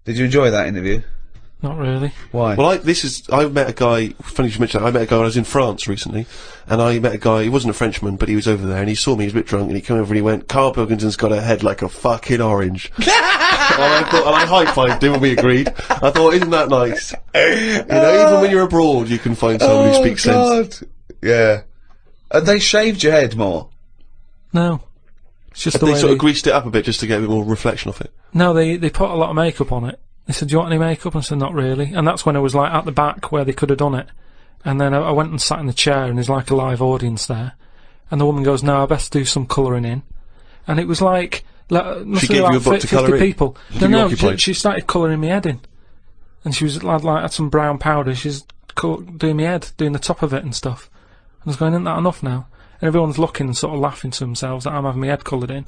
Did you enjoy that interview? Not really. Why? Well, I met a guy, funny you should mention that, I met a guy when I was in France recently, and I met a guy, he wasn't a Frenchman, but he was over there, and he saw me, he was a bit drunk, and he came over and he went, Karl Pilkington's got a head like a fucking orange. And I high-fived him and we agreed. I thought, isn't that nice? You know, even when you're abroad, you can find someone who speaks sense. Yeah. They shaved your head more? No. It's just They sort of greased it up a bit just to get a bit more reflection off it. No, they put a lot of makeup on it. They said, do you want any makeup? And I said, not really. And that's when I was like at the back where they could have done it. And then I went and sat in the chair and there's like a live audience there. And the woman goes, no, I best do some colouring in. And it was like, She gave you a book to colour in? People. No, she started colouring my head in. And she was like had some brown powder. She's doing my head, doing the top of it and stuff. And I was going, isn't that enough now? And everyone's looking and sort of laughing to themselves that I'm having my head coloured in.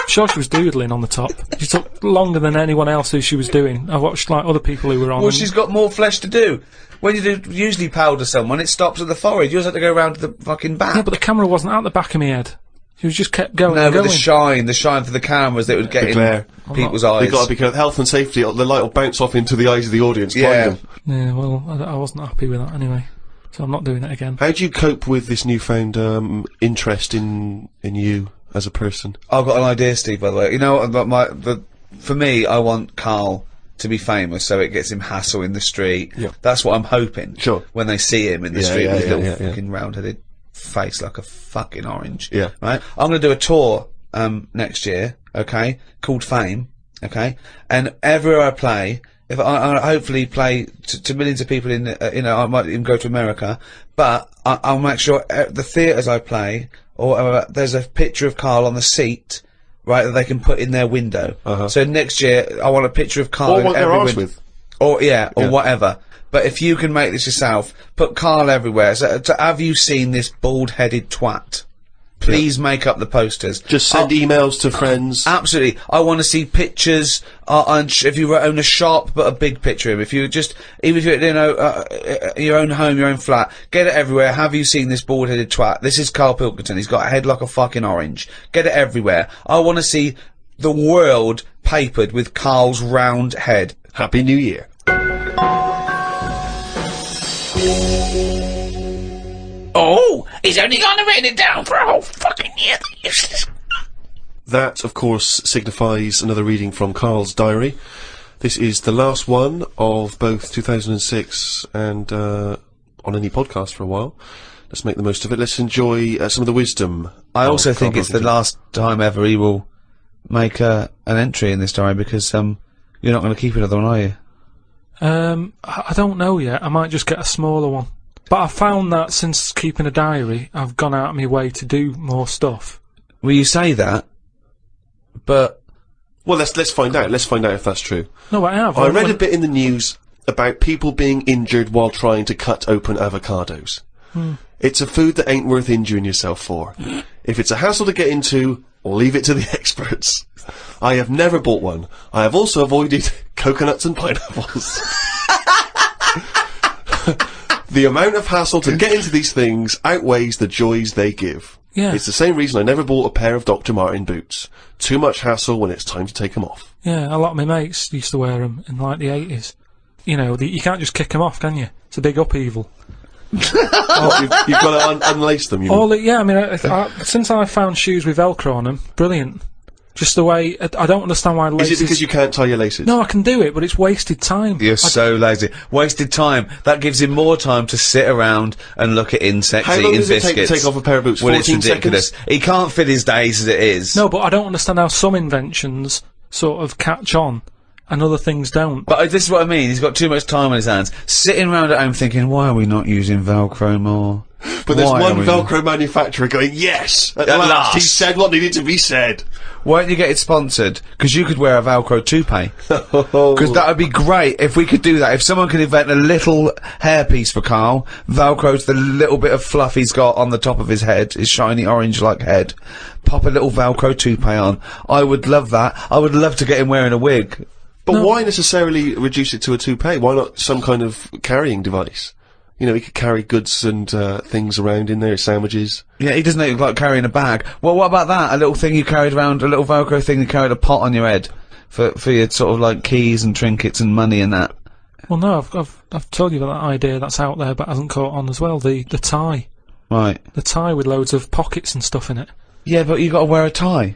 Sure, she was doodling on the top. She took longer than anyone else who she was doing. I watched like other people who were on. Well, she's got more flesh to do. When you do usually powder someone, it stops at the forehead. You just have to go around to the fucking back. Yeah, but the camera wasn't at the back of my head. She was just kept going. No, and but going. the shine for the cameras that would get glare. in people's eyes. They've got to be careful. Health and safety. The light will bounce off into the eyes of the audience. Yeah. Blind them. Yeah, well, I wasn't happy with that anyway, so I'm not doing it again. How do you cope with this newfound interest in you as a person? I've got an idea, Steve, by the way. You know, for me, I want Karl to be famous so it gets him hassle in the street. Yeah. That's what I'm hoping. Sure. When they see him in the street yeah, with his yeah, little yeah, fucking round-headed face like a fucking orange. Yeah. Right? I'm gonna do a tour, next year, okay? Called Fame, okay? And everywhere I play, if I'm gonna hopefully play to millions of people in, you know, I might even go to America, but I'll make sure the theatres I play, or whatever, there's a picture of Karl on the seat, right, that they can put in their window. So next year, I want a picture of Karl Or in what every they're arse window. with. Or, or whatever. But if you can make this yourself, put Karl everywhere. So, have you seen this bald-headed twat? Please make up the posters. Just send emails to friends. Absolutely. I want to see pictures, if you own a shop, but a big picture of him. If you just, even if you, you know, your own home, your own flat, get it everywhere. Have you seen this bald-headed twat? This is Karl Pilkington. He's got a head like a fucking orange. Get it everywhere. I want to see the world papered with Karl's round head. Happy New Year. Oh, he's only gonna write it down for a whole fucking year. That, of course, signifies another reading from Karl's diary. This is the last one of both 2006 and on any podcast for a while. Let's make the most of it. Let's enjoy some of the wisdom. I also think it's the last time ever he will make an entry in this diary, because you're not going to keep another one, are you? I don't know yet. I might just get a smaller one. But I found that since keeping a diary, I've gone out of my way to do more stuff. Well, you say that, but... Well, let's find out. Let's find out if that's true. No, I have. I read a bit in the news about people being injured while trying to cut open avocados. It's a food that ain't worth injuring yourself for. If it's a hassle to get into, leave it to the experts. I have never bought one. I have also avoided coconuts and pineapples. The amount of hassle to get into these things outweighs the joys they give. Yeah. It's the same reason I never bought a pair of Dr. Martin boots. Too much hassle when it's time to take them off. Yeah, a lot of my mates used to wear them in like the 80s. You know, you can't just kick them off, can you? It's a big upheaval. You've got to unlace them, you mean? Yeah, I mean, since I found shoes with Velcro on them, brilliant. Just the way, I don't understand why laces... Is it because you can't tie your laces? No, I can do it, but it's wasted time. You're so lazy. Wasted time. That gives him more time to sit around and look at insects How eating long does it biscuits. take to take off a pair of boots? Well, 14 it's ridiculous. seconds? He can't fit his days as it is. No, but I don't understand how some inventions sort of catch on and other things don't. But this is what I mean. He's got too much time on his hands. Sitting around at home thinking, why are we not using Velcro more? But there's one Velcro manufacturer going, yes! At last! He said what needed to be said! Why don't you get it sponsored? Because you could wear a Velcro toupee. Because that would be great if we could do that. If someone could invent a little hairpiece for Karl, Velcro's the little bit of fluff he's got on the top of his head, his shiny orange-like head. Pop a little Velcro toupee on. I would love that. I would love to get him wearing a wig. But why necessarily reduce it to a toupee? Why not some kind of carrying device? You know, he could carry goods and things around in there, sandwiches. Yeah, he doesn't look like carrying a bag. Well, what about that? A little thing you carried around, a little Velcro thing you carried a pot on your head. for your sort of like keys and trinkets and money and that. Well, no, I've told you about that idea that's out there, but hasn't caught on as well. The tie. Right. The tie with loads of pockets and stuff in it. Yeah, but you got to wear a tie.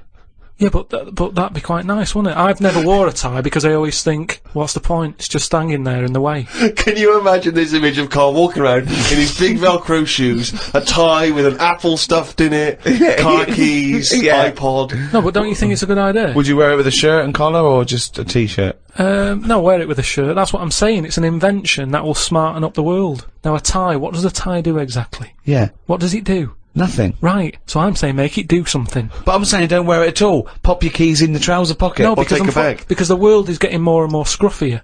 Yeah, but that'd be quite nice, wouldn't it? I've never wore a tie because I always think, what's the point? It's just hanging there in the way. Can you imagine this image of Carl walking around in his big Velcro shoes, a tie with an apple stuffed in it, car keys, iPod? No, but don't you think it's a good idea? Would you wear it with a shirt and collar or just a t-shirt? No, wear it with a shirt. That's what I'm saying. It's an invention that will smarten up the world. Now, a tie, what does a tie do exactly? Yeah. What does it do? Nothing. Right, so I'm saying make it do something. But I'm saying don't wear it at all. Pop your keys in the trouser pocket. No, Or because take a bag. because the world is getting more and more scruffier,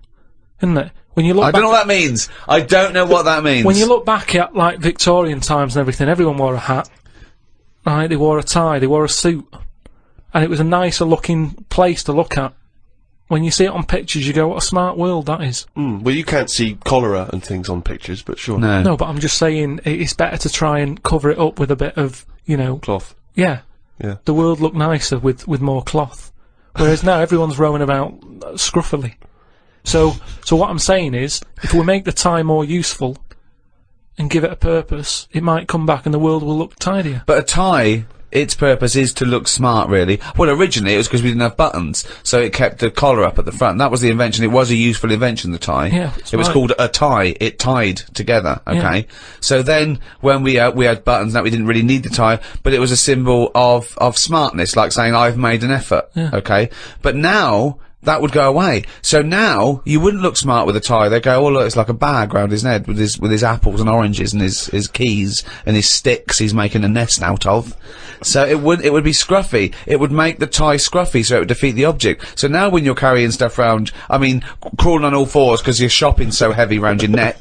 isn't it? When you look I don't know what that means. I don't know what that means. when you look back at, like, Victorian times and everything, everyone wore a hat. Right, they wore a tie, they wore a suit. And it was a nicer looking place to look at. When you see it on pictures, you go, what a smart world that is. Well, you can't see cholera and things on pictures, but sure. No. No, but I'm just saying, it's better to try and cover it up with a bit of, you know... Cloth. Yeah. Yeah. The world looked nicer with more cloth. Whereas now everyone's roaming about scruffily. So what I'm saying is, if we make the tie more useful and give it a purpose, it might come back and the world will look tidier. But a tie, its purpose is to look smart, really. Well, originally it was because we didn't have buttons, so it kept the collar up at the front. That was the invention. It was a useful invention, the tie. Yeah, that's it was right. called a tie. It tied together, okay? So then, when we had buttons, that we didn't really need the tie, but it was a symbol of smartness, like saying, I've made an effort, okay? But now, that would go away. So now, you wouldn't look smart with a tie. They go, oh look, it's like a bag round his head with his apples and oranges and his keys and his sticks he's making a nest out of. So it would be scruffy. It would make the tie scruffy, so it would defeat the object. So now when you're carrying stuff round, I mean, crawling on all fours because your shopping's so heavy round your neck,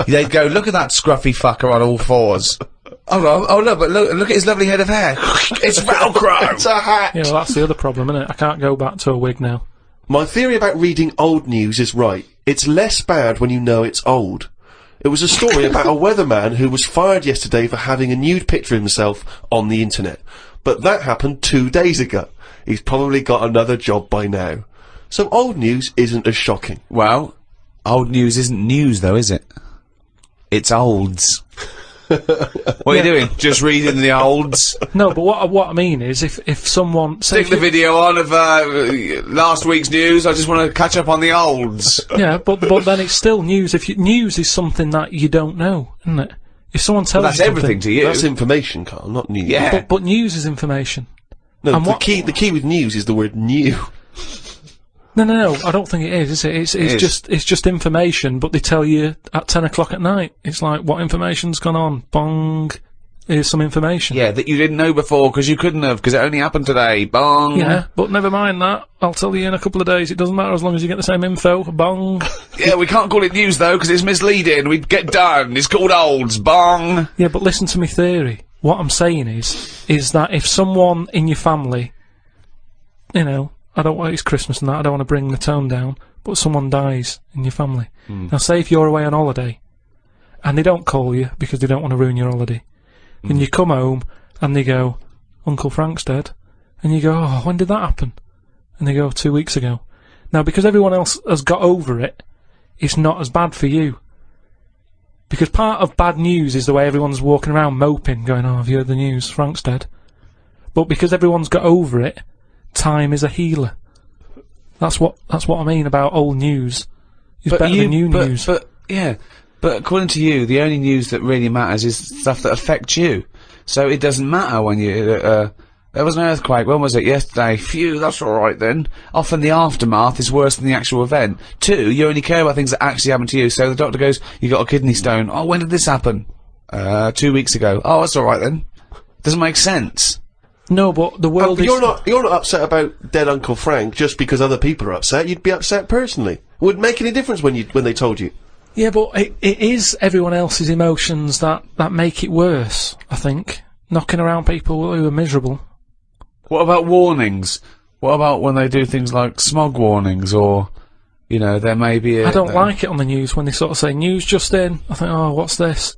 they'd go, look at that scruffy fucker on all fours. Oh look, but look at his lovely head of hair. It's Velcro! It's a hat! Yeah, well, that's the other problem, isn't it? I can't go back to a wig now. My theory about reading old news is right. It's less bad when you know it's old. It was a story about a weatherman who was fired yesterday for having a nude picture of himself on the internet. But that happened 2 days ago. He's probably got another job by now. So old news isn't as shocking. Well, old news isn't news though, is it? It's olds. What are you doing? Just reading the olds? No, but what I mean is, if someone... Stick the video on of last week's news. I just want to catch up on the olds. Yeah, but then it's still news. News is something that you don't know, isn't it? If someone tells That's you something, everything to you. That's information, Carl, not news. Yeah. but news is information. No, And the key with news is the word new. No, I don't think it is it? It's just information, but they tell you at 10 o'clock at night. It's like, what information's gone on? Bong. Here's some information. Yeah, that you didn't know before because you couldn't have, because it only happened today. Bong. Yeah, but never mind that. I'll tell you in a couple of days. It doesn't matter as long as you get the same info. Bong. Yeah, we can't call it news though because it's misleading. We'd get done. It's called olds. Bong. Yeah, but listen to me theory. What I'm saying is that if someone in your family, you know, I don't want, it's Christmas and that, I don't want to bring the tone down, but someone dies in your family. Now say if you're away on holiday, and they don't call you because they don't want to ruin your holiday, and you come home, and they go, Uncle Frank's dead, and you go, oh, when did that happen? And they go, 2 weeks ago. Now because everyone else has got over it, it's not as bad for you. Because part of bad news is the way everyone's walking around moping, going, oh, have you heard the news? Frank's dead. But because everyone's got over it, time is a healer. That's what I mean about old news. It's better than new news. But according to you, the only news that really matters is stuff that affects you. So it doesn't matter when you, there was an earthquake, when was it? Yesterday. Phew, that's alright then. Often the aftermath is worse than the actual event. 2, you only care about things that actually happen to you. So the doctor goes, you got a kidney stone. Oh, when did this happen? 2 weeks ago. Oh, that's alright then. Doesn't make sense. No, but the world is... You're not upset about dead Uncle Frank just because other people are upset. You'd be upset personally. Would it make any difference when they told you? Yeah, but it is everyone else's emotions that make it worse, I think. Knocking around people who are miserable. What about warnings? What about when they do things like smog warnings, or, you know, there may be a... I don't like it on the news when they sort of say, news just in. I think, oh, what's this?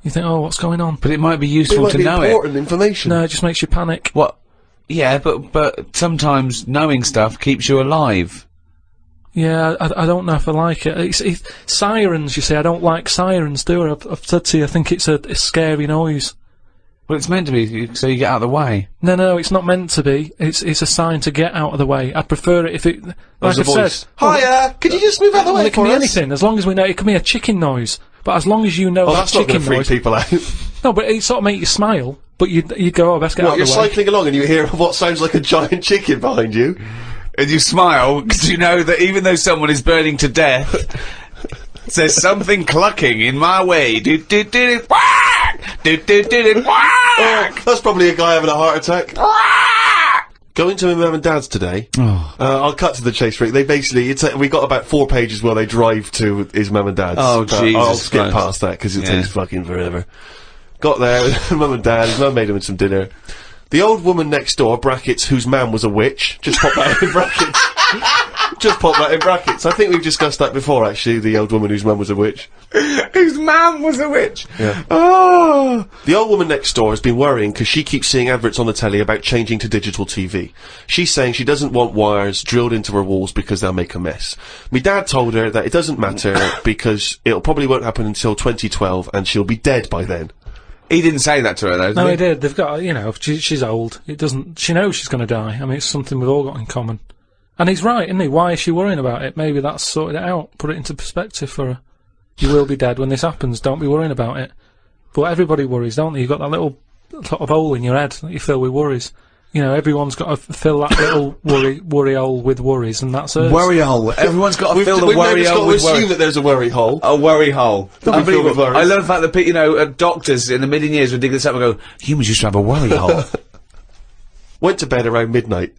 You think, oh, what's going on? But it might be useful to know it. Important information. No, it just makes you panic. What? Yeah, but sometimes knowing stuff keeps you alive. Yeah, I don't know if I like it. It's sirens, you see, I don't like sirens, do I? I've said to you, I think it's a scary noise. Well, it's meant to be so you get out of the way. No, it's not meant to be. It's a sign to get out of the way. I'd prefer it if it, like I said... Hiya! Could you just move out of the way it can for be us? anything, as long as we know, it can be a chicken noise. But as long as you know that That's not chicken going to freak noise... people out. No, but it sort of make you smile, but you go, oh, best get out of the way. You're cycling along and you hear what sounds like a giant chicken behind you. And you smile, because you know that even though someone is burning to death, there's something clucking in my way. Oh, that's probably a guy having a heart attack. Going to my mum and dad's today. I'll cut to the chase, Rick. They basically, we got about 4 pages where they drive to his mum and dad's. Oh, but Jesus I'll skip Christ. past that because it takes fucking forever. Got there with mum and dad. His mum made him some dinner. The old woman next door, brackets, whose man was a witch. Just pop that in brackets. Just pop that in brackets. I think we've discussed that before, actually, the old woman whose man was a witch. Whose man was a witch. Yeah. Oh. The old woman next door has been worrying because she keeps seeing adverts on the telly about changing to digital TV. She's saying she doesn't want wires drilled into her walls because they'll make a mess. Me dad told her that it doesn't matter because it'll probably won't happen until 2012 and she'll be dead by then. He didn't say that to her, though, did No, he? he did. They've got, you know, she's old. It doesn't. She knows she's going to die. I mean, it's something we've all got in common. And he's right, isn't he? Why is she worrying about it? Maybe that's sorted it out. Put it into perspective for her. You will be dead when this happens. Don't be worrying about it. But everybody worries, don't they? You've got that little sort of hole in your head that you fill with worries. You know, everyone's got to fill that little worry hole with worries, and that's it. Worry hole. Everyone's got to fill the worry hole with We've got to worry. assume that there's a worry hole. A worry hole. Don't be filled with worries. I love the fact that, you know, doctors in a million years would dig this up and go, humans used to have a worry hole. Went to bed around midnight.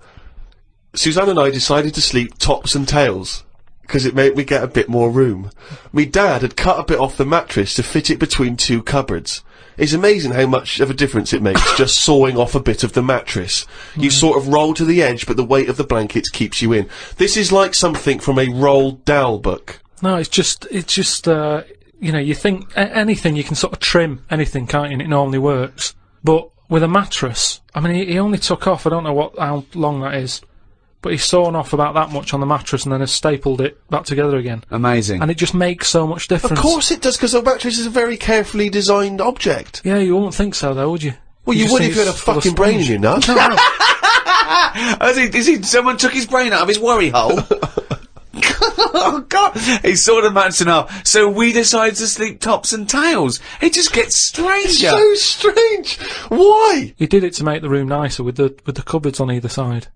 Suzanne and I decided to sleep tops and tails, because it made me get a bit more room. Me dad had cut a bit off the mattress to fit it between 2 cupboards. It's amazing how much of a difference it makes just sawing off a bit of the mattress. You sort of roll to the edge, but the weight of the blankets keeps you in. This is like something from a Roald Dahl book. No, it's just, you know, you think anything, you can sort of trim anything, can't you? And it normally works. But with a mattress, I mean, he only took off, I don't know how long that is, but he's sawn off about that much on the mattress and then has stapled it back together again. Amazing. And it just makes so much difference. Of course it does, because a mattress is a very carefully designed object. Yeah, you wouldn't think so, though, would you? Well, you just would think if you had a it's full of fucking brain in sponge. your nut. No. Someone took his brain out of his worry hole? Oh, God. He saw the match enough. So we decided to sleep tops and tails. It just gets stranger. So strange. Why? He did it to make the room nicer with the cupboards on either side.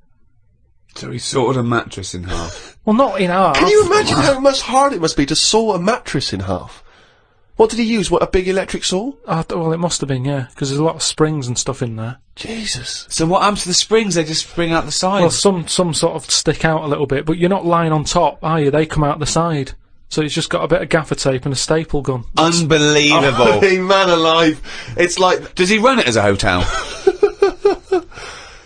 So he sawed a mattress in half. Well, not in half. Can you imagine how much hard it must be to saw a mattress in half? What did he use? What, a big electric saw? Well, it must have been, yeah, because there's a lot of springs and stuff in there. Jesus. So what happens to the springs? They just spring out the side. Well, some sort of stick out a little bit, but you're not lying on top, are you? They come out the side. So it's just got a bit of gaffer tape and a staple gun. Unbelievable. Hey, man alive. It's like... Does he run it as a hotel?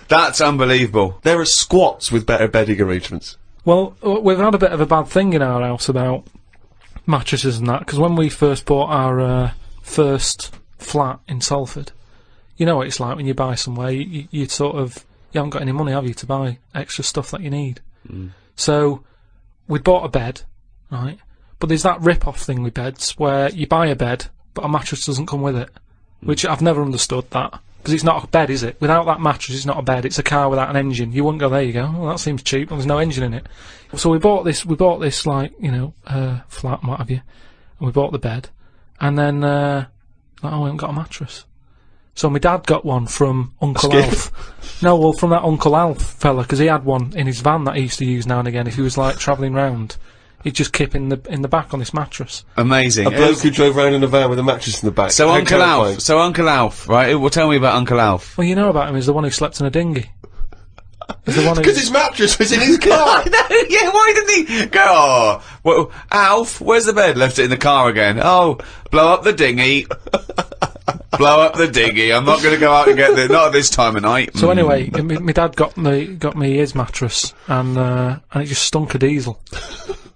That's unbelievable. There are squats with better bedding arrangements. Well, we've had a bit of a bad thing in our house about mattresses and that, because when we first bought our first flat in Salford, you know what it's like when you buy somewhere, you sort of, you haven't got any money, have you, to buy extra stuff that you need. So, we bought a bed, right, but there's that rip-off thing with beds, where you buy a bed, but a mattress doesn't come with it, which I've never understood that. Because it's not a bed, is it? Without that mattress, it's not a bed. It's a car without an engine. You wouldn't go, there you go. Well, that seems cheap. Well, there's no engine in it. So we bought this, like, you know, flat and what have you. And we bought the bed. And then, like, oh, we haven't got a mattress. So my dad got one from Uncle Alf. No, well, from that Uncle Alf fella, because he had one in his van that he used to use now and again if he was, like, travelling round. He'd just keep in the back on this mattress. Amazing. A bloke who drove around in a van with a mattress in the back. So How Uncle terrifying. Alf. So Uncle Alf, right? Well, tell me about Uncle Alf. Well, you know about him, he's the one who slept in a dinghy. He's the one who... Because his mattress was in his car. I know, yeah, why didn't he go, oh, well, Alf, where's the bed? Left it in the car again. Oh, blow up the dinghy. Blow up the dinghy. I'm not going to go out and get there, not at this time of night. So anyway, my dad got me his mattress, and it just stunk of diesel.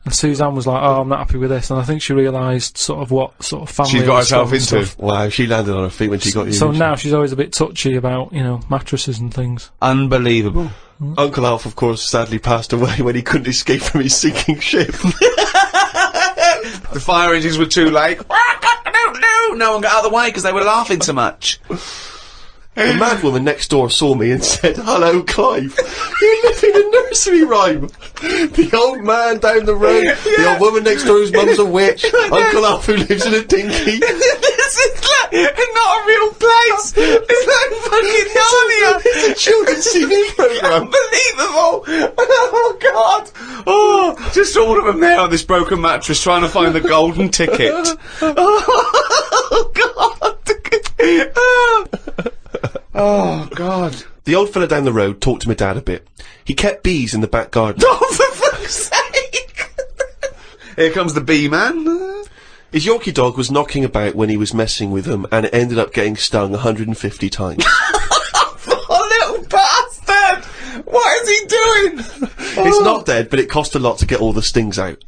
And Suzanne was like, "Oh, I'm not happy with this," and I think she realised sort of what sort of family She got herself and into. stuff. Wow, she landed on her feet when she got you. So didn't she? now she's always a bit touchy about, you know, mattresses and things. Unbelievable. Uncle Alf, of course, sadly passed away when he couldn't escape from his sinking ship. The fire engines were too late. No one got out of the way because they were laughing so much. The mad woman next door saw me and said, "Hello, Clive. You live in a nursery rhyme. The old man down the road, the old woman next door whose mum's a witch, Uncle Alf who lives in a dinghy." This is like not a real place. It's like fucking Narnia. It's a children's TV programme. Unbelievable. Oh, God. Oh, just all of them there on this broken mattress trying to find the golden ticket. Oh, God. Oh, God. The old fella down the road talked to my dad a bit. He kept bees in the back garden. Oh, for fuck's sake. Here comes the bee man. His Yorkie dog was knocking about when he was messing with them, and it ended up getting stung 150 times. Oh, little bastard. What is he doing? It's not dead, but it cost a lot to get all the stings out.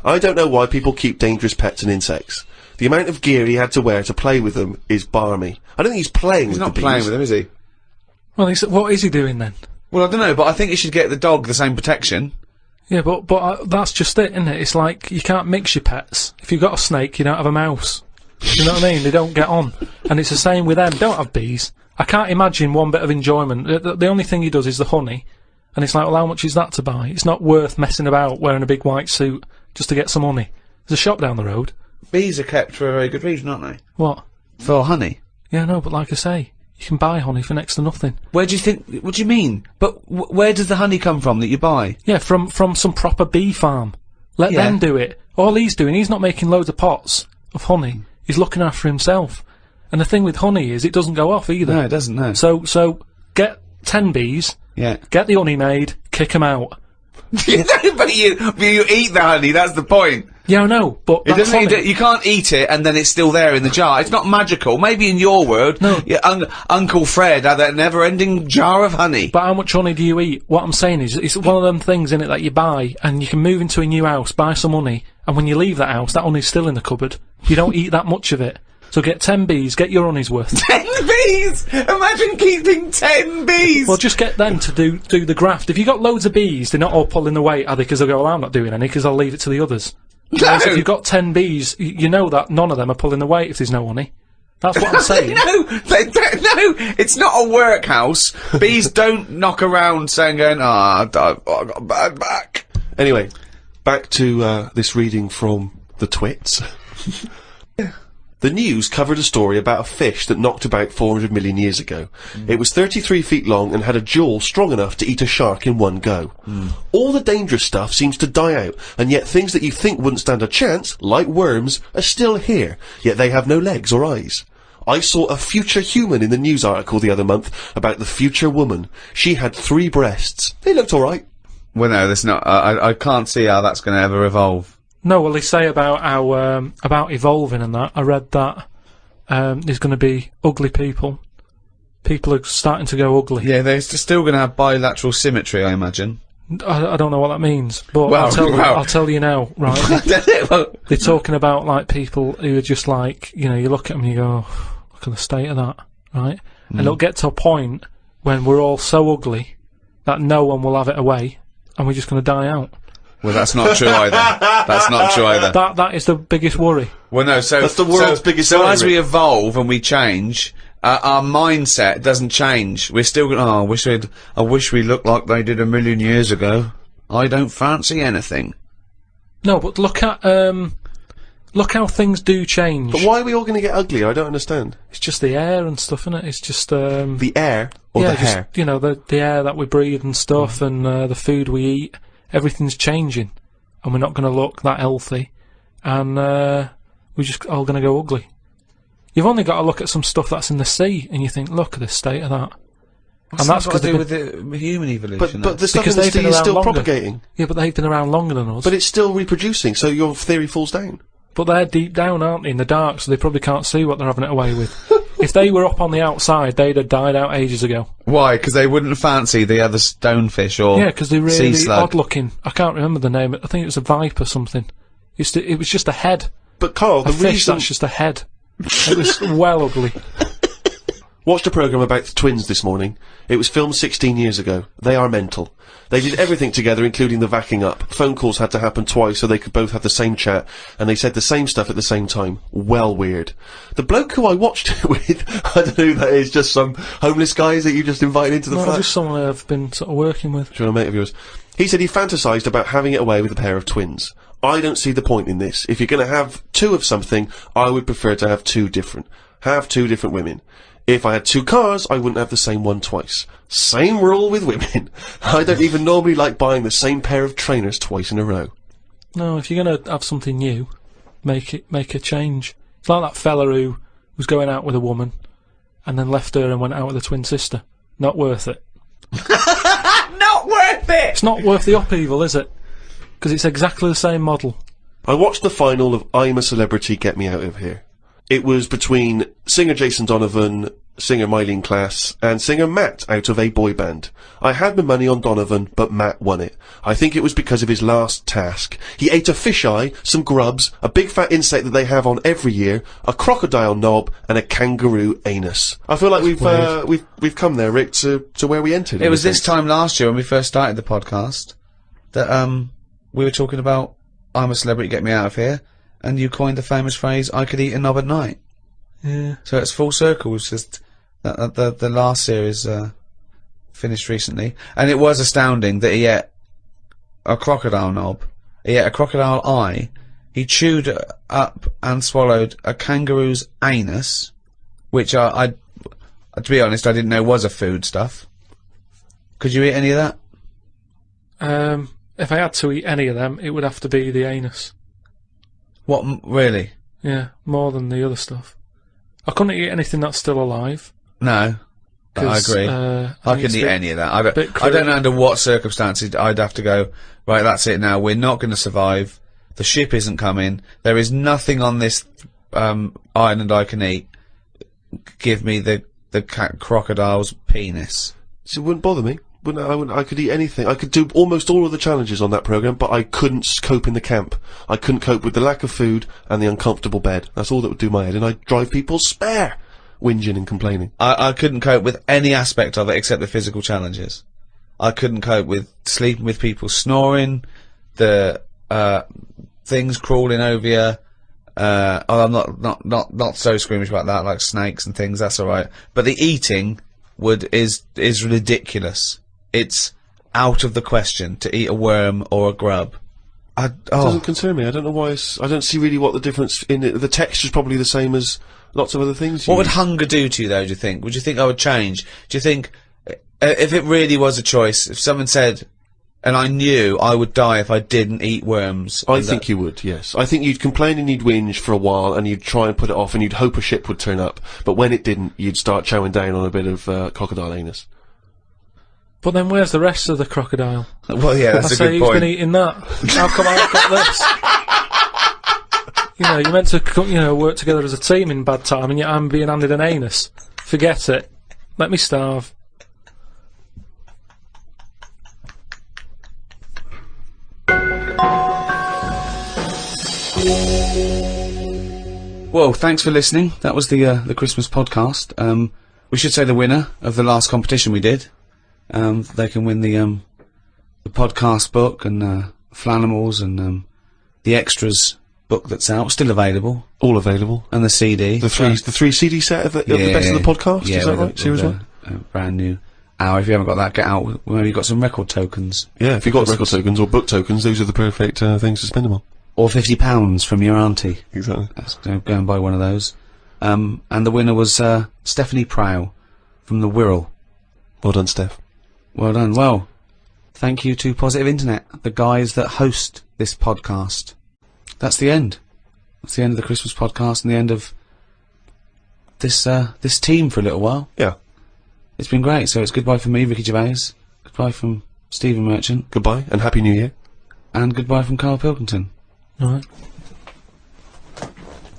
I don't know why people keep dangerous pets and insects. The amount of gear he had to wear to play with them is balmy. I don't think he's playing with He's not the bees. playing with him, is he? Well, what is he doing then? Well, I don't know, but I think he should get the dog the same protection. Yeah, but that's just it, isn't it? It's like, you can't mix your pets. If you've got a snake, you don't have a mouse. You know what I mean? They don't get on. And it's the same with them. Don't have bees. I can't imagine one bit of enjoyment. The only thing he does is the honey. And it's like, well, how much is that to buy? It's not worth messing about wearing a big white suit just to get some honey. There's a shop down the road. Bees are kept for a very good reason, aren't they? What? For honey. Yeah, no, but like I say, you can buy honey for next to nothing. Where do you think... What do you mean? But where does the honey come from that you buy? Yeah, from some proper bee farm. Let Yeah. them do it. All he's doing, he's not making loads of pots of honey. He's looking after himself. And the thing with honey is it doesn't go off either. No, it doesn't, no. So get 10 bees, Yeah. get the honey made, kick them out. but you eat the honey, that's the point. Yeah, I know, but It that's doesn't, honey. you can't eat it and then it's still there in the jar. It's not magical. Maybe in your world, No. yeah, Uncle Fred had that never-ending jar of honey. But how much honey do you eat? What I'm saying is, it's one of them things in it that you buy, and you can move into a new house, buy some honey, and when you leave that house, that honey's still in the cupboard. You don't eat that much of it. So get 10 bees, get your honey's worth. 10 bees! Imagine keeping 10 bees! Well, just get them to do the graft. If you got loads of bees, they're not all pulling the weight, are they? Because they'll go, well, I'm not doing any, because I'll leave it to the others. Whereas if you've got 10 bees, you know that none of them are pulling the weight if there's no honey. That's what I'm saying. No, they don't, no, it's not a workhouse. Bees don't knock around saying, I got a bad back. Anyway, back to this reading from the twits. The news covered a story about a fish that knocked about 400 million years ago. It was 33 feet long and had a jaw strong enough to eat a shark in one go. All the dangerous stuff seems to die out, and yet things that you think wouldn't stand a chance, like worms, are still here, yet they have no legs or eyes. I saw a future human in the news article the other month about the future woman. She had 3 breasts. They looked alright. Well, no, that's not, I can't see how that's gonna ever evolve. No, well, they say about how, about evolving and that. I read that, there's gonna be ugly people. People are starting to go ugly. Yeah, they're still gonna have bilateral symmetry, I imagine. I don't know what that means, but Well, I'll tell you now, right? Well, They're talking about, like, people who are just like, you know, you look at them and you go, oh, look at the state of that, right? And it'll get to a point when we're all so ugly that no one will have it away, and we're just gonna die out. well, that's not true either. That's not true either. That is the biggest worry. Well, no, so... That's the world's biggest So worry, as we Rick. evolve and we change, our mindset doesn't change. We're still gonna, I wish we looked like they did 1,000,000 years ago. I don't fancy anything. No, but look at, look how things do change. But why are we all going to get uglier? I don't understand. It's just the air and stuff, innit? It's just, The air or yeah, the just, hair? you know, the air that we breathe and stuff, and the food we eat. Everything's changing, and we're not going to look that healthy, and we're just all going to go ugly. You've only got to look at some stuff that's in the sea, and you think, look at the state of that. What's and that's that got to do because with the human evolution. But the stuff Because in the they've been sea is around still longer. propagating. yeah, but they've been around longer than us. But it's still reproducing, so your theory falls down. But they're deep down, aren't they, in the dark, so they probably can't see what they're having it away with. if they were up on the outside, they'd have died out ages ago. Why? Because they wouldn't fancy the other stonefish or Yeah, because they're sea really slug. odd looking. I can't remember the name. I think it was a viper or something. It was just a head. But Carl, A fish that's just a head. It was well ugly. Watched a programme about twins this morning. It was filmed 16 years ago. They are mental. They did everything together, including the vacking up. Phone calls had to happen twice so they could both have the same chat, and they said the same stuff at the same time. Well weird. The bloke who I watched it with, I don't know who that is, just some homeless guys that you just invited into the flat? Just someone I've been sort of working with. Sure, a mate of yours. He said he fantasised about having it away with a pair of twins. I don't see the point in this. If you're going to have two of something, I would prefer to have two different women. If I had two cars, I wouldn't have the same one twice. Same rule with women. I don't even normally like buying the same pair of trainers twice in a row. No, if you're going to have something new, make a change. It's like that fella who was going out with a woman and then left her and went out with a twin sister. Not worth it. Not worth it! It's not worth the upheaval, is it? Because it's exactly the same model. I watched the final of I'm a Celebrity, Get Me Out of Here. It was between singer Jason Donovan, singer Mylene Klass, and singer Matt out of a boy band. I had my money on Donovan, but Matt won it. I think it was because of his last task. He ate a fisheye, some grubs, a big fat insect that they have on every year, a crocodile knob, and a kangaroo anus. I feel like we've come there, Rick, to where we entered. It was this time last year when we first started the podcast that we were talking about I'm a Celebrity, Get Me Out of Here, and you coined the famous phrase, I could eat a knob at night. Yeah. So it's full circle. It's just that the last series finished recently, and it was astounding that he ate a crocodile knob, he ate a crocodile eye, he chewed up and swallowed a kangaroo's anus, which I to be honest, I didn't know was a food stuff. Could you eat any of that? If I had to eat any of them, it would have to be the anus. What, really? Yeah, more than the other stuff. I couldn't eat anything that's still alive. No. I 'cause, agree. I I think couldn't it's a eat bit- any of that. bit I don't cruel. know under what circumstances I'd have to go, right, that's it now, we're not going to survive, the ship isn't coming, there is nothing on this island I can eat, give me the crocodile's penis. So it wouldn't bother me. I could eat anything. I could do almost all of the challenges on that programme, but I couldn't cope in the camp. I couldn't cope with the lack of food and the uncomfortable bed. That's all that would do my head, and I'd drive people spare, whinging and complaining. I couldn't cope with any aspect of it except the physical challenges. I couldn't cope with sleeping with people snoring, the things crawling over you. I'm not so squeamish about that, like snakes and things. That's all right. But the eating is ridiculous. It's out of the question to eat a worm or a grub. It doesn't concern me. I don't know why. I don't see really what the difference in it. The texture's probably the same as lots of other things. What would hunger do to you, though, do you think? Would you think I would change? Do you think, if it really was a choice, if someone said, and I knew I would die if I didn't eat worms... I think you would, yes. I think you'd complain and you'd whinge for a while, and you'd try and put it off, and you'd hope a ship would turn up. But when it didn't, you'd start chowing down on a bit of crocodile anus. But then where's the rest of the crocodile? Well, yeah, that's a good Who's point. been eating that? How come I've got this? You know, you're meant to, work together as a team in bad time, and yet I'm being handed an anus. Forget it. Let me starve. Well, thanks for listening. That was the Christmas podcast. We should say the winner of the last competition we did. They can win the podcast book and Flanimals and the extras book that's out, still available, All available. and the CD. The three CD set of the best of the podcast. Yeah, is that with right? Series one. Brand new hour. If you haven't got that, get out. Well, you've got some record tokens. Yeah, if you've got record tokens or book tokens, those are the perfect things to spend them on. Or £50 from your auntie. Exactly. Go and buy one of those. And the winner was Stephanie Prow from the Wirral. Well done, Steph. Well done. Well, thank you to Positive Internet, the guys that host this podcast. That's the end. That's the end of the Christmas podcast and the end of this team for a little while. Yeah. It's been great. So it's goodbye from me, Ricky Gervais. Goodbye from Stephen Merchant. Goodbye and Happy New Year. And goodbye from Karl Pilkington. Alright.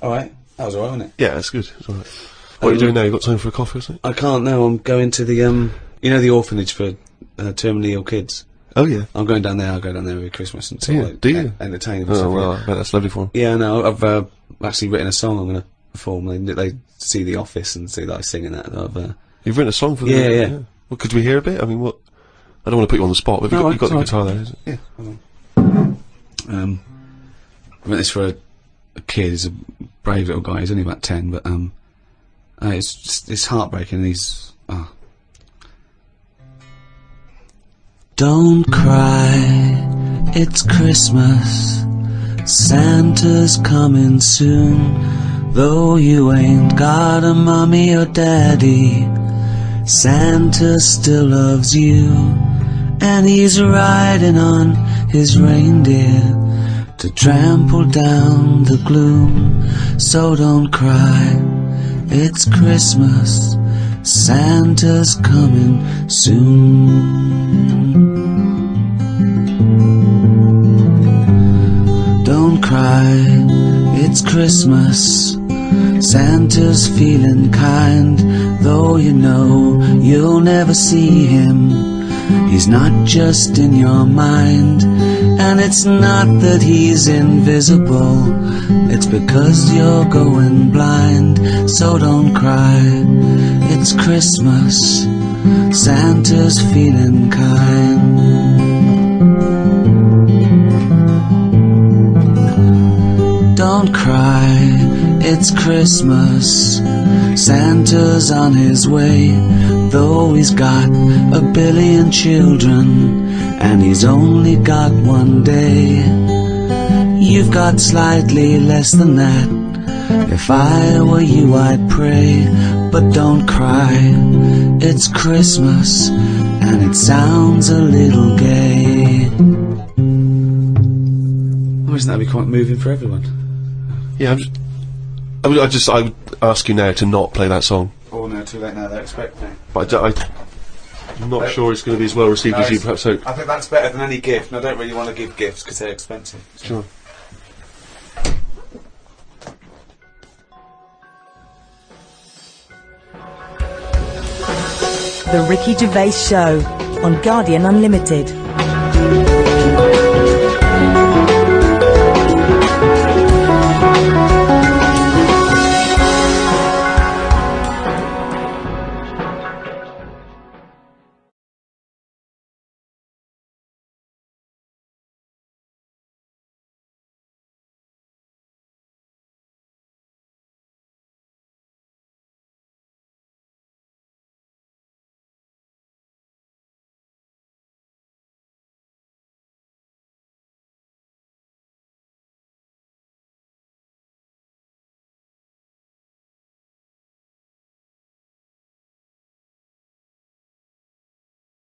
Alright. That was alright, wasn't it? Yeah, that's good. It's all right. What are you doing now? You got time for a coffee or something? I can't now. I'm going to the you know, the orphanage for terminally ill kids. Oh yeah. I'm going down there. I'll go down there every Christmas and Yeah, do you? entertain them. Oh stuff, well, yeah. I bet that's lovely for him. Yeah, no, I've actually written a song. I'm going to perform. They see The Office and see that I sing in that. You've written a song for them? Yeah. Well, could we hear a bit? I mean, what? I don't want to put you on the spot, but you've got the guitar there, isn't it? Yeah. Hold on. I wrote this for a kid. He's a brave little guy. He's only about 10, but it's heartbreaking. He's Don't cry, it's Christmas. Santa's coming soon. Though you ain't got a mommy or daddy, Santa still loves you. And he's riding on his reindeer to trample down the gloom. So don't cry, it's Christmas. Santa's coming soon. Don't cry, it's Christmas. Santa's feeling kind, though you know you'll never see him. He's not just in your mind, and it's not that he's invisible, it's because you're going blind. So don't cry, it's Christmas. Santa's feeling kind. Don't cry, it's Christmas. Santa's on his way, though he's got a billion children, and he's only got one day. You've got slightly less than that. If I were you, I'd pray. But don't cry, it's Christmas, and it sounds a little gay. Oh, isn't that be quite moving for everyone? Yeah, I would ask you now to not play that song. Oh no, too late now, they're expecting. But I'm not sure it's going to be as well received as you perhaps hope. I think that's better than any gift, and I don't really want to give gifts because they're expensive. So. Sure. The Ricky Gervais Show on Guardian Unlimited.